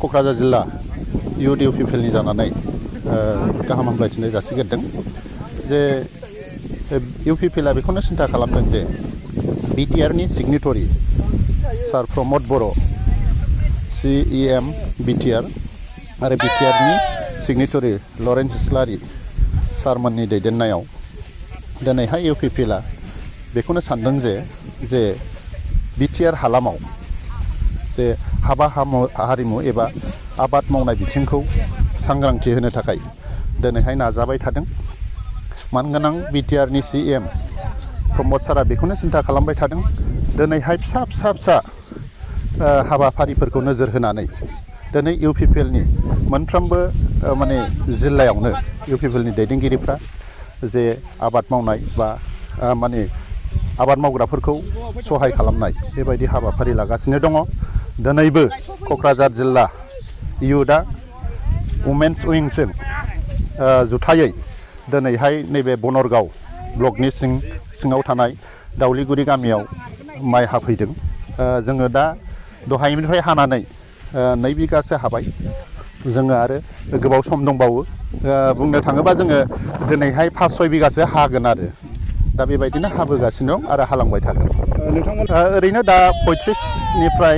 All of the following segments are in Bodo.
क'क्राझार जिल्ला इउथ इउपिपिएलनि जानानै गाहाम हामलायथिनाय जासिगोरदों जे इउपिपिएलआ बेखौनो सिन्था खालामदों जे बिटिआरनि सिगनेटरि सार प्रमद बर' CEM बिटिआर आरो बिटिआरनि सिगनेटरि लरेन्स इस्लारि सारमोननि दैदेननायाव दिनैहाय इउपिपिएलआ बेखौनो सानदों जे बिटिआर हालामाव जे हाबा हारिमु एबा आबाद मावनाय बिथिंखौ सांग्रांथि होनो थाखाय दिनैहाय नाजाबाय थादों। मानगोनां बिटिआरनि CEM प्रमद सारा बेखौनो सिन्था खालामबाय थादों दिनैहाय फिसा हाबाफारिफोरखौ नोजोर होनानै दिनै इउपिपिएलनि मोनफ्रोमबो माने जिल्लायावनो इउपिपिएलनि दैदेनगिरिफ्रा जे आबाद मावनाय बा माने आबाद मावग्राफोरखौ सहाय खालामनाय बेबायदि हाबाफारि लागासिनो दङ। दिनैबो क'क्राझार जिल्ला इयुथआ वुमेन्स उइंजों जुथायै दिनैहाय नैबे बनरगाव ब्लकनि सिङाव थानाय दाउलिगुरि गामियाव माइ हाफैदों। जोङो दा दहायनिफ्राय हानानै 2 बिगासो हाबाय। जोङो आरो गोबाव सम दंबावो। बुंनो थाङोबा जोङो दिनैहाय 5-6 बिगासो हागोन आरो दा बेबायदिनो हाबोगासिनो दं आरो हालांबाय थागोन। ओरैनो दा 35निफ्राय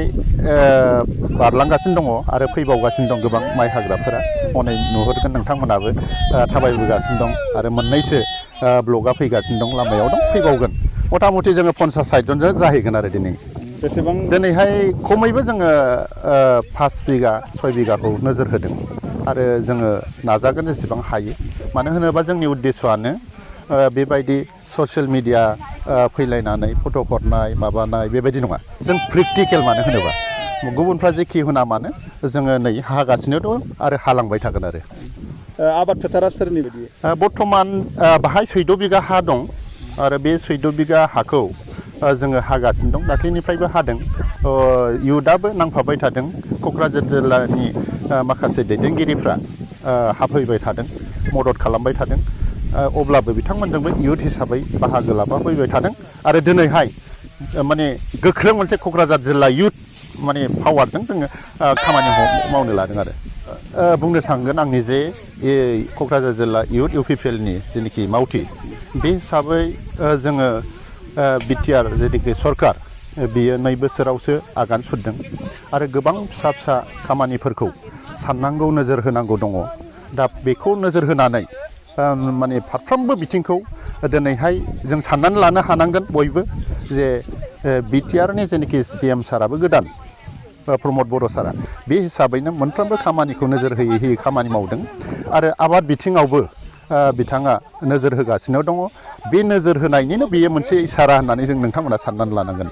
बारलांगासिनो दङ आरो फैबावगासिनो दं गोबां माइ हाग्राफोरा। हनै नुहुरगोन नोंथांमोनाबो थाबायबोगासिनो दं आरो मोननैसो ब्लकआ फैगासिनो दं, लामायाव दं, फैबावगोन। मथा मथि जोङो 50-60 जनसो जाहैगोन आरो दिनै। बेसेबां दिनैहाय खमैबो जोङो 5 बिगा 6 बिगाखौ नोजोर होदों आरो जोङो नाजागोन जेसेबां हायो। मानो होनोबा जोंनि उद्देश्यआनो बेबायदि ससियेल मिडिया फैलायनानै फट' हरनाय माबानाय बेबायदि नङा। जों प्रेक्टिकेल मानो होनोबा गुबुनफ्रा जेखि होना मानो जोङो नै हागासिनो दं आरो हालांबाय थागोन आरो। आबाद फोथारा सोरनि बायदि? बर्थमान बाहाय 14 बिगा हा दं आरो बे 14 बिगा हाखौ जोङो हागासिनो दं। दाख्लैनिफ्रायबो हादों। इयुथआबो नांफाबाय थादों। क'क्राझार जिल्लानि माखासे दैदेनगिरिफ्रा हाफैबाय थादों, मदद खालामबाय थादों। अब्लाबो बिथांमोनजोंबो इयुथ हिसाबै बाहागो लाफाफैबाय थादों आरो दिनैहाय माने गोख्रों मोनसे क'क्राझार जिल्ला इयुथ माने पावारजों जोङो खामानि मावनो लादों आरो। बुंनो सानगोन आंनि जे क'क्राझार जिल्ला इयुथ इउपिपिएलनि जेनाखि मावथि बे हिसाबै जोङो बिटिआर जेनाखि सरकार बियो 2 बोसोरावसो आगान सुरदों आरो गोबां फिसा खामानिफोरखौ साननांगौ, नोजोर होनांगौ दङ। दा बेखौ नोजोर होनानै माने फारफ्रोमबो बिथिंखौ दिनैहाय जों साननानै लानो हानांगोन बयबो जे बिटिआरनि जेनाखि CM साराबो गोदान प्रमद बर' सारा बे हिसाबैनो मोनफ्रोमबो खामानिखौ नोजोर होयै खामानि मावदों आरो आबाद बिथिङावबो बिथाङा नोजोर होगासिनो दङ। बे नोजोर होनायनिनो बेयो मोनसे इसारा होननानै जों नोंथांमोना साननानै लानांगोन।